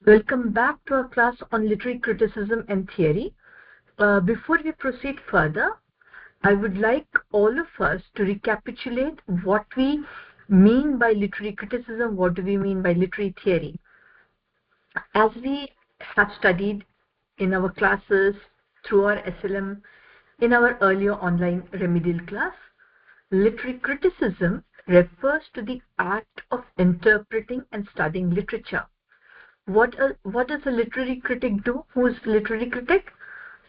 Welcome back to our class on literary criticism and theory. Before we proceed further, I would like all of us to recapitulate what we mean by literary criticism, what do we mean by literary theory. As we have studied in our classes through our SLM, in our earlier online remedial class, literary criticism refers to the act of interpreting and studying literature. What does a literary critic do? Who is a literary critic?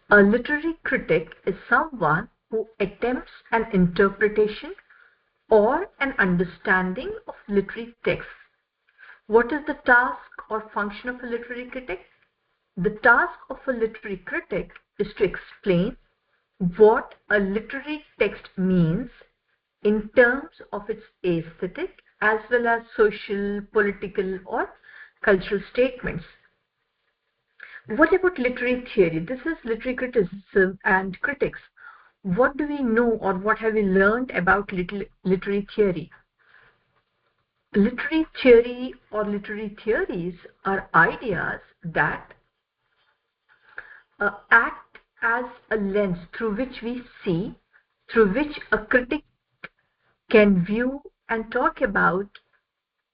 A literary critic is someone who attempts an interpretation or an understanding of literary texts. What is the task or function of a literary critic? The task of a literary critic is to explain what a literary text means in terms of its aesthetic as well as social, political, or cultural statements. What about literary theory? This is literary criticism and critics. What do we know or what have we learned about literary theory? Literary theory or literary theories are ideas that act as a lens through which we see, through which a critic can view and talk about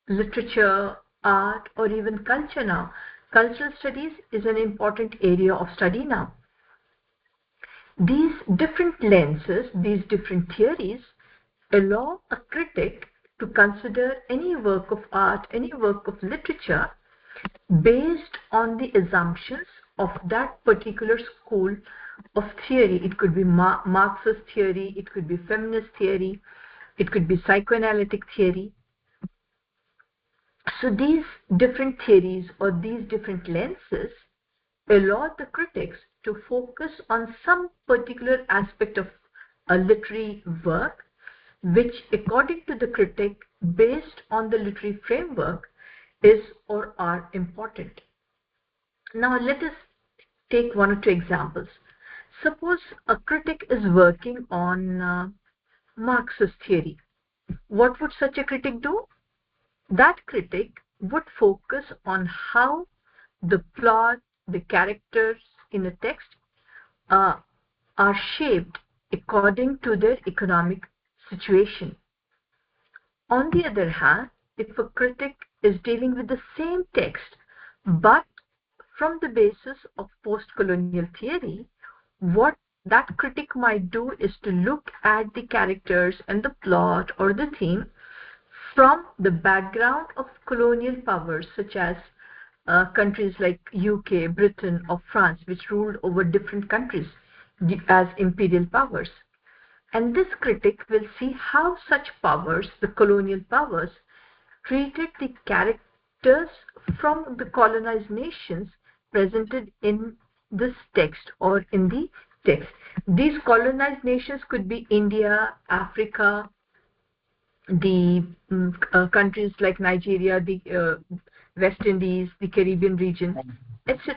literature, art, or even culture now. Cultural studies is an important area of study now. These different lenses, these different theories, allow a critic to consider any work of art, any work of literature based on the assumptions of that particular school of theory. It could be Marxist theory, it could be feminist theory, it could be psychoanalytic theory. So these different theories or these different lenses allow the critics to focus on some particular aspect of a literary work, which according to the critic, based on the literary framework, is or are important. Now let us take one or two examples. Suppose a critic is working on Marxist theory. What would such a critic do? That critic would focus on how the plot, the characters in a text are shaped according to their economic situation. On the other hand, if a critic is dealing with the same text but from the basis of post-colonial theory, what that critic might do is to look at the characters and the plot or the theme from the background of colonial powers such as countries like UK, Britain, or France, which ruled over different countries as imperial powers. And this critic will see how such powers, the colonial powers, treated the characters from the colonized nations presented in this text or in the text. These colonized nations could be India, Africa, the countries like Nigeria, the West Indies, the Caribbean region, etc.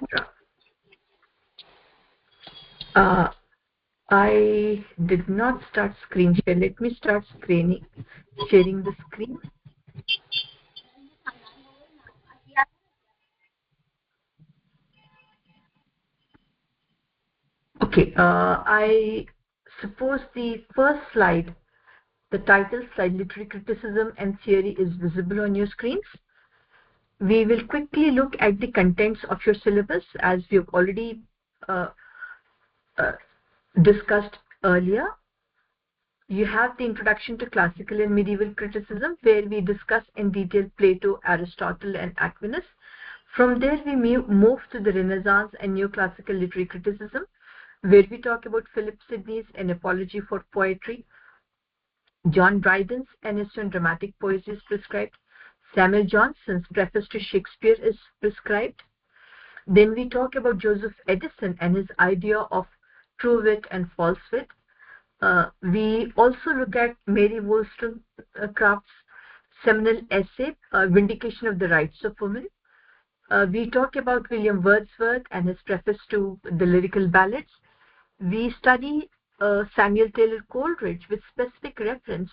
I did not start screen share. Let me start sharing the screen. Okay, I suppose the first slide, the title slide, Literary Criticism and Theory, is visible on your screens. We will quickly look at the contents of your syllabus as we have already discussed earlier. You have the Introduction to Classical and Medieval Criticism, where we discuss in detail Plato, Aristotle, and Aquinas. From there, we move to the Renaissance and Neoclassical Literary Criticism, where we talk about Philip Sidney's An Apology for Poetry, John Dryden's An Essay on Dramatic Poesy is prescribed, Samuel Johnson's Preface to Shakespeare is prescribed. Then we talk about Joseph Edison and his idea of true wit and false wit. We also look at Mary Wollstonecraft's seminal essay, Vindication of the Rights of Women. We talk about William Wordsworth and his preface to the Lyrical Ballads. We study Samuel Taylor Coleridge with specific reference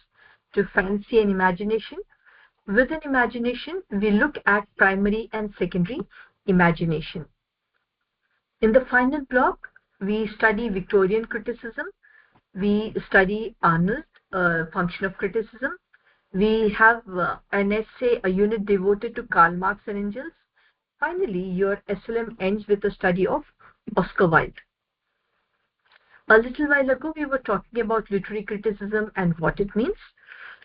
to fancy and imagination. Within imagination, we look at primary and secondary imagination. In the final block, we study Victorian criticism, we study Arnold, function of criticism. We have an essay, a unit devoted to Karl Marx and Engels. Finally, your SLM ends with a study of Oscar Wilde. A little while ago, we were talking about literary criticism and what it means.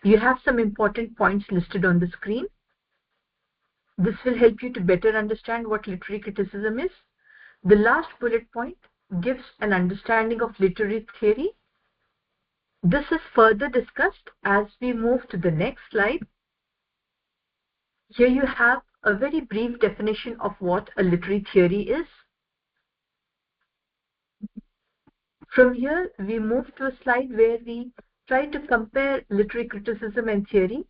You have some important points listed on the screen. This will help you to better understand what literary criticism is. The last bullet point gives an understanding of literary theory. This is further discussed as we move to the next slide. Here you have a very brief definition of what a literary theory is. From here, we move to a slide where we try to compare literary criticism and theory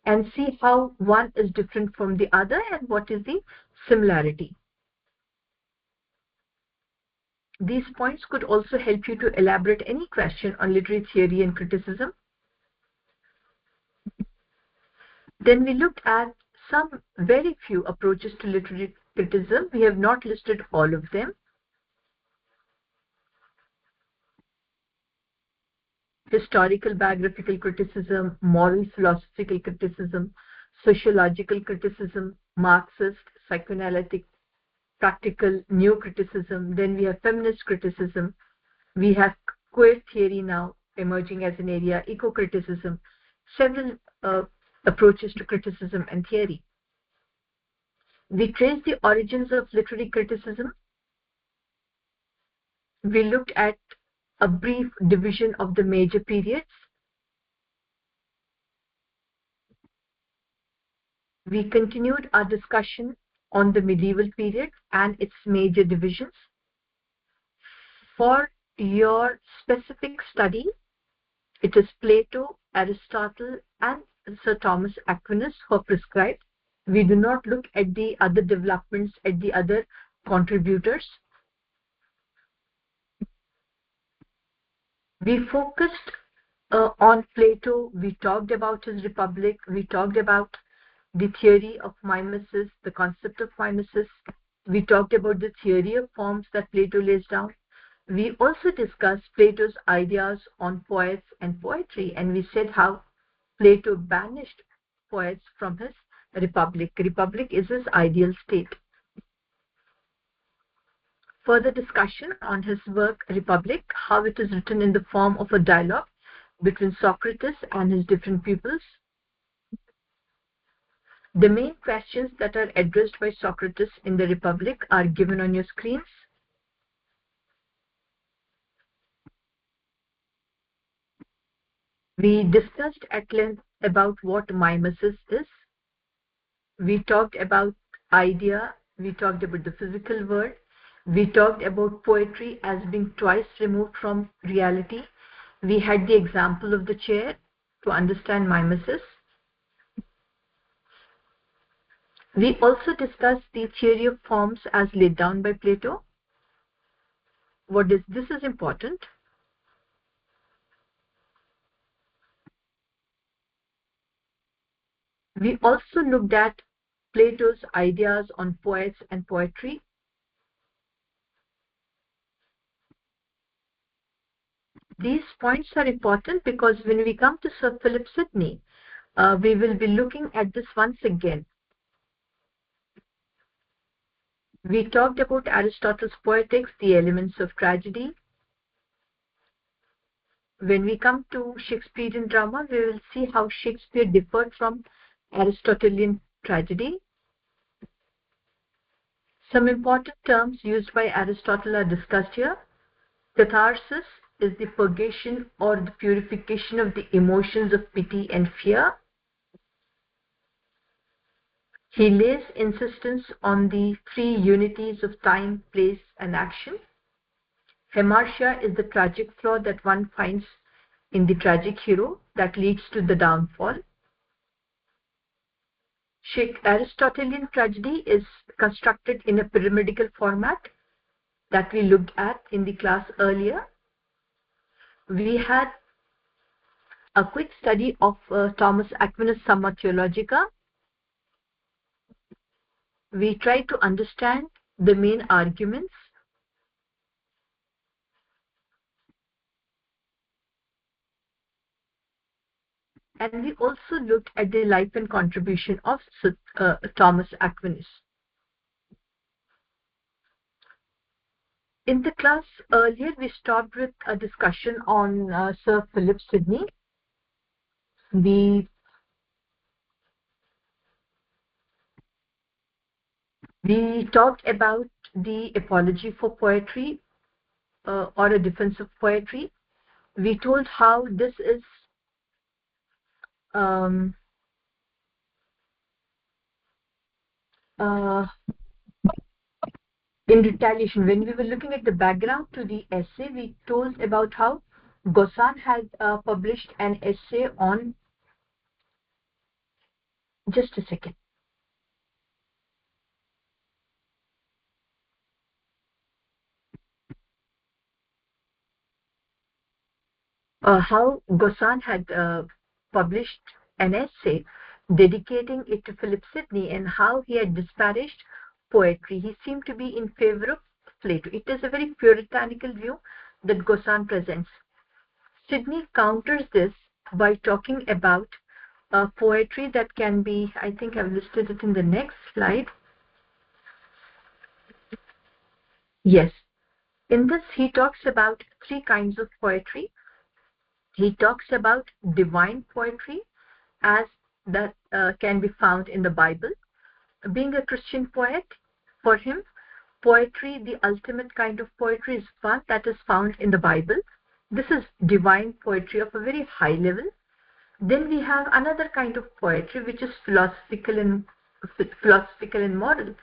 and see how one is different from the other and what is the similarity. These points could also help you to elaborate any question on literary theory and criticism. Then we looked at some very few approaches to literary criticism. We have not listed all of them. Historical biographical criticism, moral philosophical criticism, sociological criticism, Marxist, psychoanalytic, practical, neo-criticism. Then we have feminist criticism. We have queer theory now emerging as an area, eco-criticism, several approaches to criticism and theory. We traced the origins of literary criticism. We looked at a brief division of the major periods. We continued our discussion on the medieval period and its major divisions. For your specific study, it is Plato, Aristotle, and Sir Thomas Aquinas who are prescribed. We do not look at the other developments, at the other contributors. We focused on Plato. We talked about his Republic. We talked about the theory of mimesis, the concept of mimesis. We talked about the theory of forms that Plato lays down. We also discussed Plato's ideas on poets and poetry, and we said how Plato banished poets from his Republic. Republic is his ideal state. Further discussion on his work Republic, how it is written in the form of a dialogue between Socrates and his different pupils. The main questions that are addressed by Socrates in the Republic are given on your screens. We discussed at length about what mimesis is. We talked about idea. We talked about the physical world. We talked about poetry as being twice removed from reality. We had the example of the chair to understand mimesis. We also discussed the theory of forms as laid down by Plato. This is important. We also looked at Plato's ideas on poets and poetry. These points are important because when we come to Sir Philip Sidney, we will be looking at this once again. We talked about Aristotle's Poetics, the elements of tragedy. When we come to Shakespearean drama, we will see how Shakespeare differed from Aristotelian tragedy. Some important terms used by Aristotle are discussed here. Catharsis is the purgation or the purification of the emotions of pity and fear. He lays insistence on the three unities of time, place, and action. Hamartia is the tragic flaw that one finds in the tragic hero that leads to the downfall. Aristotelian tragedy is constructed in a pyramidical format that we looked at in the class earlier. We had a quick study of Thomas Aquinas' Summa Theologica. We try to understand the main arguments, and we also looked at the life and contribution of Thomas Aquinas. In the class earlier, we stopped with a discussion on Sir Philip Sidney. We talked about the apology for poetry or a defense of poetry. We told how this is um, uh, in retaliation. When we were looking at the background to the essay, we told about how Gossan had published an essay on, just a second, how Gossan had published an essay dedicating it to Philip Sidney and how he had disparaged poetry. He seemed to be in favor of Plato. It is a very puritanical view that Gossan presents. Sidney counters this by talking about poetry that can be, I think I've listed it in the next slide. Yes. In this, he talks about three kinds of poetry. He talks about divine poetry, as that can be found in the Bible. Being a Christian poet, for him, poetry, the ultimate kind of poetry, is one that is found in the Bible. This is divine poetry of a very high level. Then we have another kind of poetry which is philosophical and moral.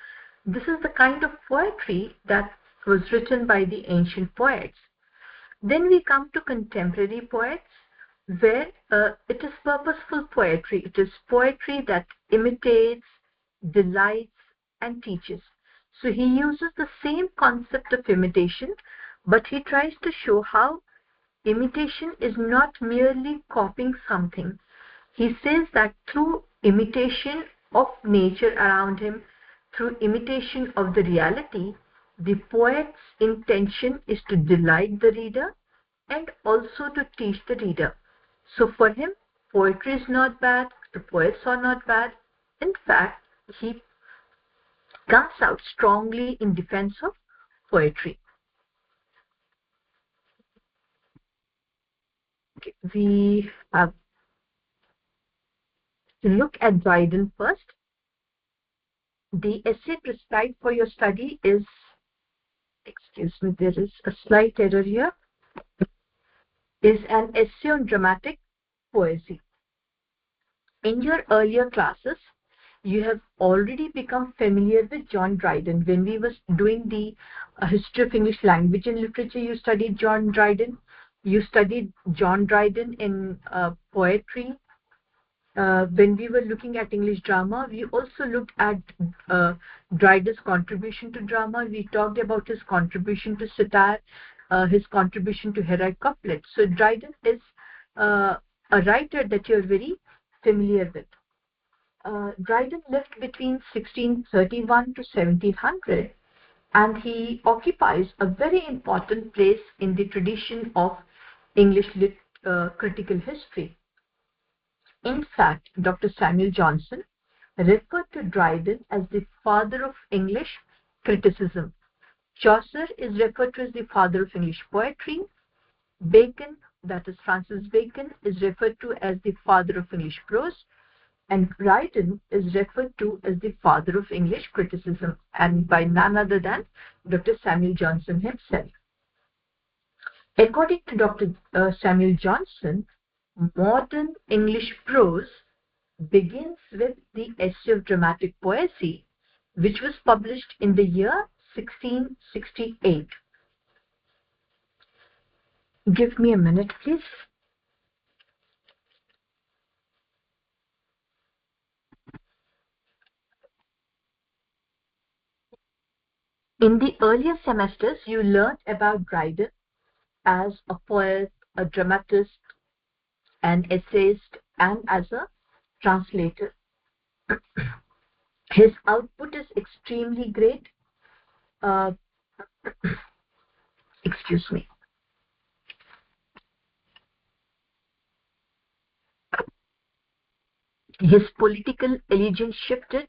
This is the kind of poetry that was written by the ancient poets. Then we come to contemporary poets, where it is purposeful poetry. It is poetry that imitates, delights, and teaches. So he uses the same concept of imitation, but he tries to show how imitation is not merely copying something. He says that through imitation of nature around him, through imitation of the reality, the poet's intention is to delight the reader and also to teach the reader. So for him, poetry is not bad, the poets are not bad. In fact, he comes out strongly in defense of poetry. Okay, we have to look at Dryden first. The essay prescribed for your study is, excuse me, there is a slight error here, is an essay on dramatic poesy. In your earlier classes, you have already become familiar with John Dryden. When we were doing the history of English language and literature, you studied John Dryden. You studied John Dryden in poetry. When we were looking at English drama, we also looked at Dryden's contribution to drama. We talked about his contribution to satire, his contribution to heroic couplet. So Dryden is a writer that you're very familiar with. Dryden lived between 1631 to 1700, and he occupies a very important place in the tradition of English critical history. In fact, Dr. Samuel Johnson referred to Dryden as the father of English criticism. Chaucer is referred to as the father of English poetry. Bacon, that is Francis Bacon, is referred to as the father of English prose. And Dryden is referred to as the father of English criticism, and by none other than Dr. Samuel Johnson himself. According to Dr. Samuel Johnson, modern English prose begins with the Essay of Dramatic Poesy, which was published in the year 1668. Give me a minute, please. In the earlier semesters, you learned about Dryden as a poet, a dramatist, an essayist, and as a translator. His output is extremely great. Uh, excuse me. His political allegiance shifted.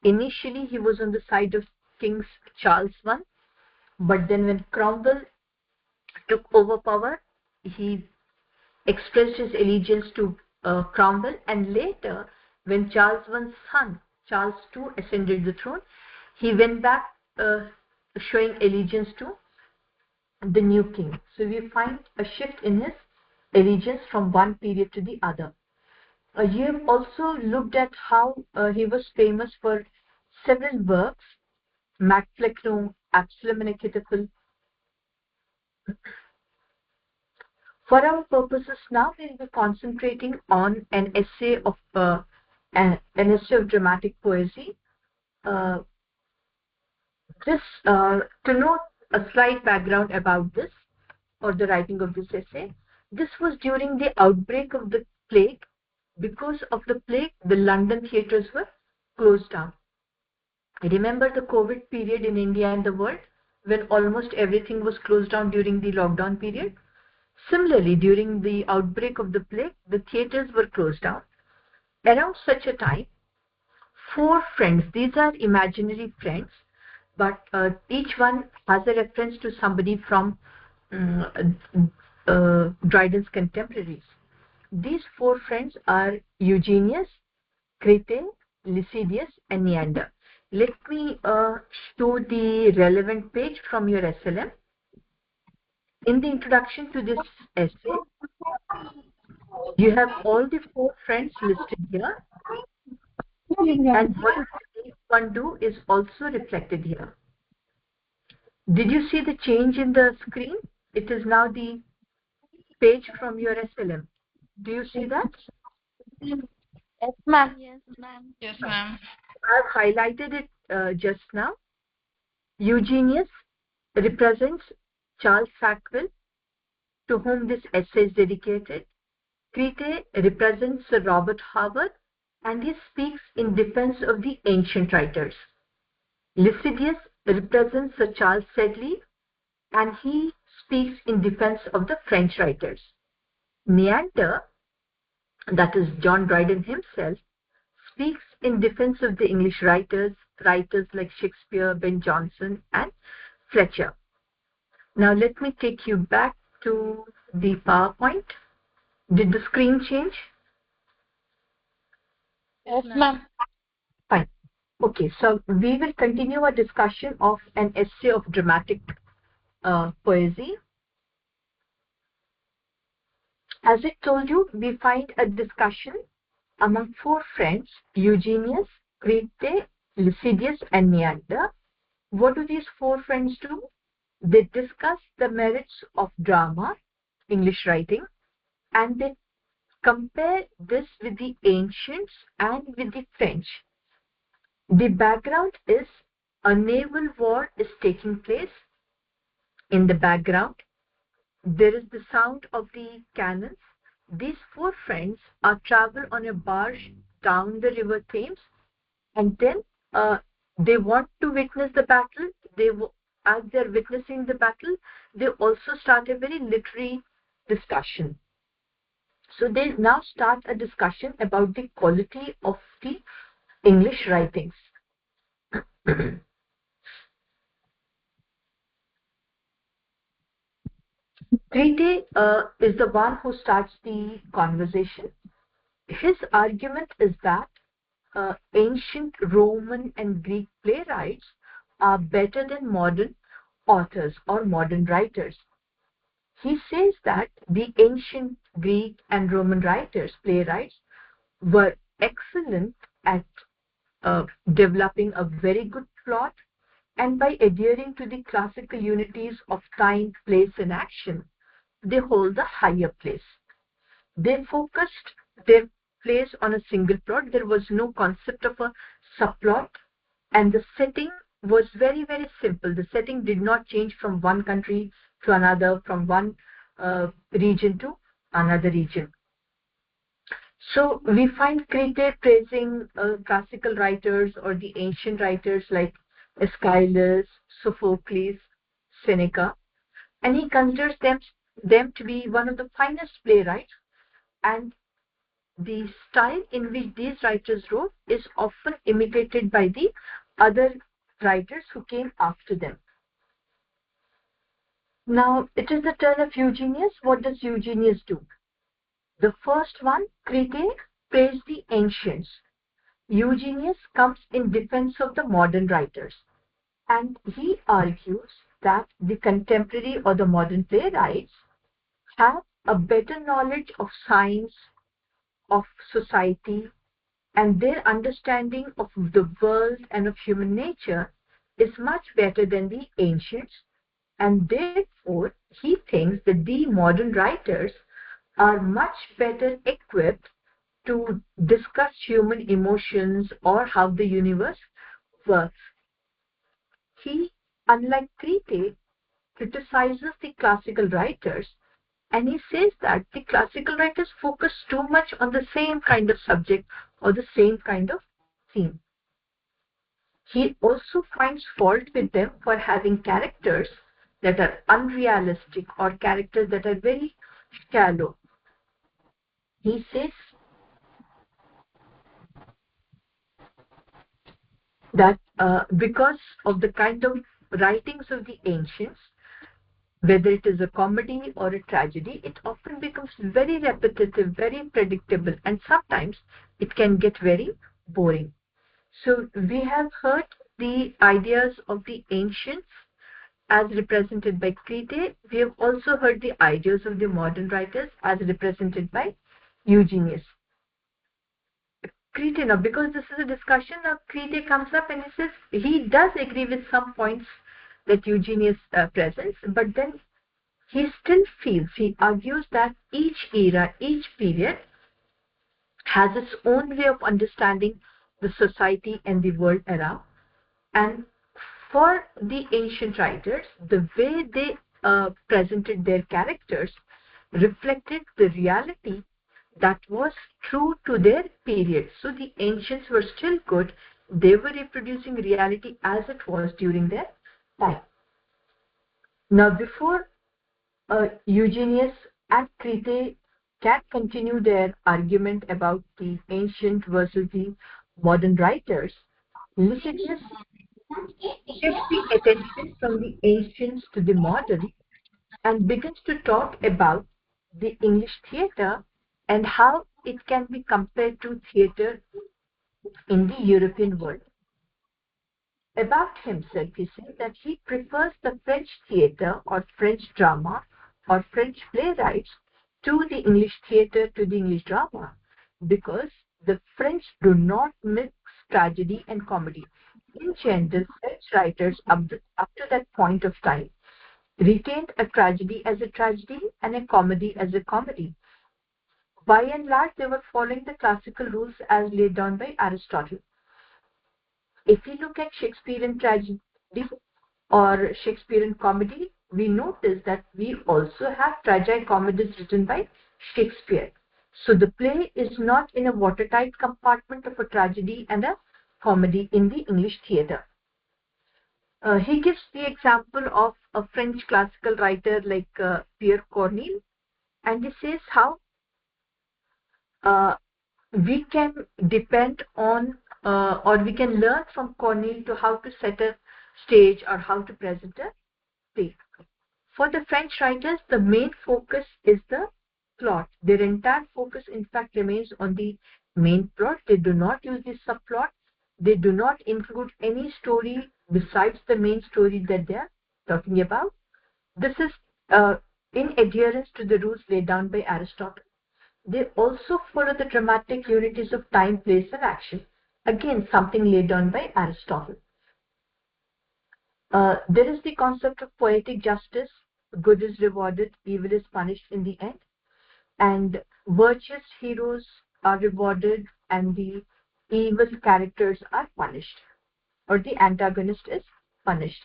Initially, he was on the side of King Charles I, but then when Cromwell took over power, he expressed his allegiance to Cromwell, and later, when Charles I's son, Charles II, ascended the throne, he went back showing allegiance to the new king. So we find a shift in his allegiance from one period to the other. You have also looked at how he was famous for several works, Macfleckno, Absalom and Achitophel. For our purposes now, we will be concentrating on an essay of dramatic poesy. Uh, this to know a slight background about this or the writing of this essay. This was during the outbreak of the plague. Because of the plague, the London theatres were closed down. I remember the COVID period in India and the world when almost everything was closed down during the lockdown period. Similarly, during the outbreak of the plague, the theatres were closed down. Around such a time, four friends, these are imaginary friends, but each one has a reference to somebody from Dryden's contemporaries. These four friends are Eugenius, Crete, Lycidius, and Neander. Let me show the relevant page from your SLM. In the introduction to this essay, you have all the four friends listed here, and what each one do is also reflected here. Did you see the change in the screen? It is now the page from your SLM. Do you see that? Yes, ma'am. Yes, ma'am. Yes, ma'am. I've highlighted it just now. Eugenius represents Charles Sackville, to whom this essay is dedicated. Crete represents Sir Robert Harwood, and he speaks in defense of the ancient writers. Lycidius represents Sir Charles Sedley, and he speaks in defense of the French writers. Neander, that is John Dryden himself, speaks in defense of the English writers like Shakespeare, Ben Jonson, and Fletcher. Now let me take you back to the PowerPoint. Did the screen change? Yes, ma'am. Fine. Okay, so we will continue our discussion of an essay of dramatic poesy. As I told you, we find a discussion among four friends, Eugenius, Crete, Lycidius, and Neander. What do these four friends do? They discuss the merits of drama, English writing, and they compare this with the ancients and with the French. The background is a naval war is taking place. In the background, there is the sound of the cannons. These four friends are travel on a barge down the river Thames, and then they want to witness the battle. As they're witnessing the battle, they also start a very literary discussion. So they now start a discussion about the quality of the English writings. Crete is the one who starts the conversation. His argument is that ancient Roman and Greek playwrights are better than modern authors or modern writers. He says that the ancient Greek and Roman writers, playwrights, were excellent at developing a very good plot, and by adhering to the classical unities of time, place, and action, they hold the higher place. They focused their plays on a single plot. There was no concept of a subplot, and the setting was very, very simple. The setting did not change from one country to another, from one region to another region. So we find Crete praising classical writers or the ancient writers like Aeschylus, Sophocles, Seneca, and he considers them to be one of the finest playwrights, and the style in which these writers wrote is often imitated by the other writers who came after them. Now, it is the turn of Eugenius. What does Eugenius do? The first one, Crete, praised the ancients. Eugenius comes in defense of the modern writers, and he argues that the contemporary or the modern playwrights have a better knowledge of science, of society, and their understanding of the world and of human nature is much better than the ancients, and therefore he thinks that the modern writers are much better equipped to discuss human emotions or how the universe works. He, unlike Crete, criticizes the classical writers, and he says that the classical writers focus too much on the same kind of subject or the same kind of theme. He also finds fault with them for having characters that are unrealistic or characters that are very shallow. He says that because of the kind of writings of the ancients, whether it is a comedy or a tragedy, it often becomes very repetitive, very predictable, and sometimes it can get very boring. So we have heard the ideas of the ancients as represented by Crete. We have also heard the ideas of the modern writers as represented by Eugenius. Crete, now, because this is a discussion, now Crete comes up and he says he does agree with some points that Eugenius presents, but then he still feels, he argues that each era, each period has its own way of understanding the society and the world around. And for the ancient writers, the way they presented their characters reflected the reality that was true to their period. So the ancients were still good. They were reproducing reality as it was during their time. Now, before Eugenius and Crete can continue their argument about the ancient versus the modern writers, Lycidas shifts the attention from the ancients to the modern and begins to talk about the English theatre and how it can be compared to theatre in the European world. About himself, he said that he prefers the French theatre or French drama or French playwrights to the English theatre, to the English drama, because the French do not mix tragedy and comedy. In general, French writers up to that point of time retained a tragedy as a tragedy and a comedy as a comedy. By and large, they were following the classical rules as laid down by Aristotle. If we look at Shakespearean tragedy or Shakespearean comedy, we notice that we also have tragi-comedies written by Shakespeare. So the play is not in a watertight compartment of a tragedy and a comedy in the English theatre. He gives the example of a French classical writer like Pierre Corneille, and he says how uh, we can depend on or we can learn from Corneille to how to set a stage or how to present a play. For the French writers, the main focus is the plot. Their entire focus, in fact, remains on the main plot. They do not use the subplot. They do not include any story besides the main story that they are talking about. This is in adherence to the rules laid down by Aristotle. They also follow the dramatic unities of time, place, and action. Again, something laid down by Aristotle. There is the concept of poetic justice. Good is rewarded, evil is punished in the end. And virtuous heroes are rewarded and the evil characters are punished, or the antagonist is punished.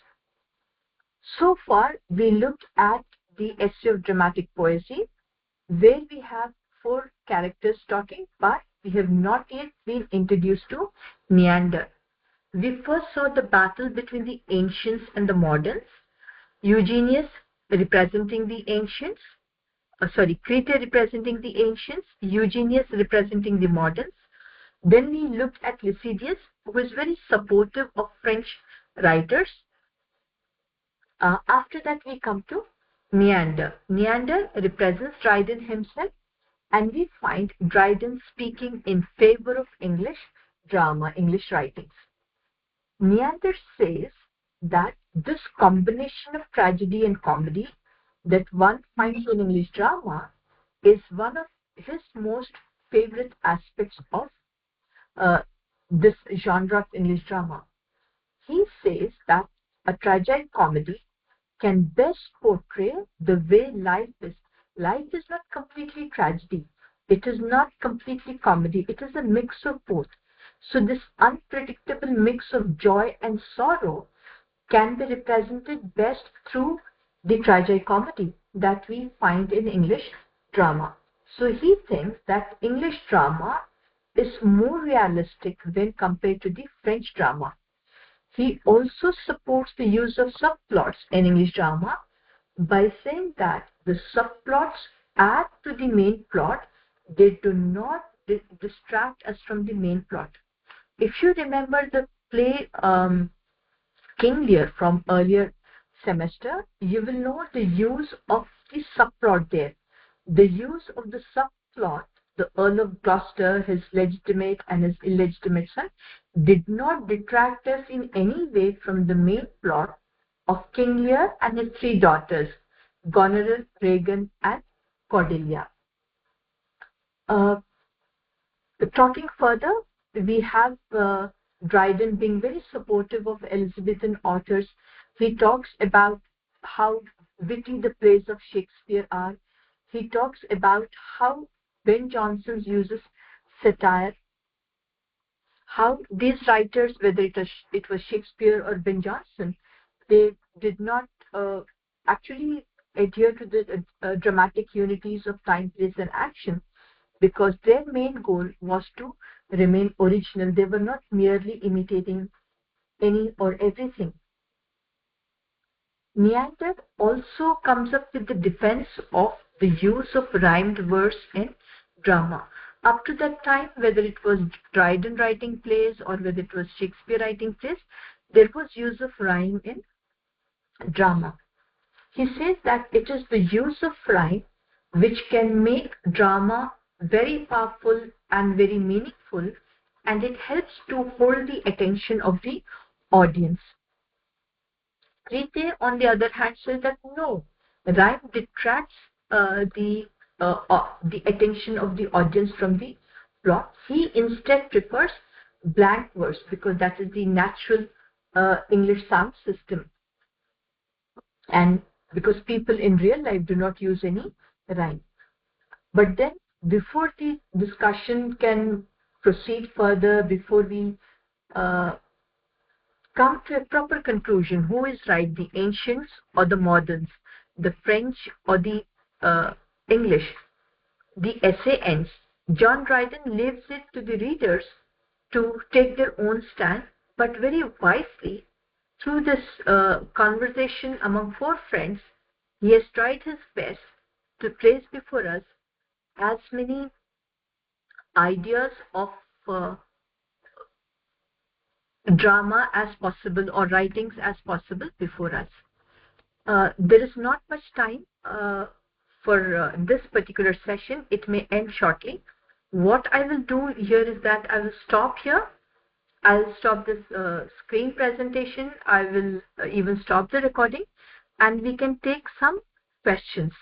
So far, we looked at the essay of dramatic poesy, where we have 4 characters talking, but we have not yet been introduced to Neander. We first saw the battle between the ancients and the moderns, Eugenius representing the ancients, Crete representing the ancients, Eugenius representing the moderns. Then we looked at Lycidius, who was very supportive of French writers. After that, we come to Neander. Neander represents Dryden himself, and we find Dryden speaking in favor of English drama, English writings. Neander says that this combination of tragedy and comedy that one finds in English drama is one of his most favorite aspects of this genre of English drama. He says that a tragic comedy can best portray the way life is. Life is not completely tragedy. It is not completely comedy. It is a mix of both. So this unpredictable mix of joy and sorrow can be represented best through the tragicomedy that we find in English drama. So he thinks that English drama is more realistic when compared to the French drama. He also supports the use of subplots in English drama by saying that the subplots add to the main plot. They do not distract us from the main plot. If you remember the play King Lear from earlier semester, you will know the use of the subplot there. The use of the subplot, the Earl of Gloucester, his legitimate and his illegitimate son, did not detract us in any way from the main plot of King Lear and his 3 daughters, Goneril, Regan, and Cordelia. Talking further, we have Dryden being very supportive of Elizabethan authors. He talks about how witty the plays of Shakespeare are. He talks about how Ben Jonson uses satire, how these writers, whether it was Shakespeare or Ben Jonson, they did not actually adhere to the dramatic unities of time, place, and action, because their main goal was to remain original. They were not merely imitating any or everything. Neander also comes up with the defense of the use of rhymed verse in drama. Up to that time, whether it was Dryden writing plays or whether it was Shakespeare writing plays, there was use of rhyme in drama. He says that it is the use of rhyme which can make drama very powerful and very meaningful, and it helps to hold the attention of the audience. Crete, on the other hand, says that no, rhyme detracts the attention of the audience from the plot. He instead prefers blank verse because that is the natural English sound system, and because people in real life do not use any rhyme. But then, before the discussion can proceed further, before we come to a proper conclusion, who is right, the ancients or the moderns, the French or the English, the essay ends. John Dryden leaves it to the readers to take their own stand, but very wisely, through this conversation among 4 friends, he has tried his best to place before us as many ideas of drama as possible or writings as possible before us. There is not much time for this particular session. It may end shortly. What I will do here is that I will stop here. I'll stop this screen presentation. I will even stop the recording, and we can take some questions.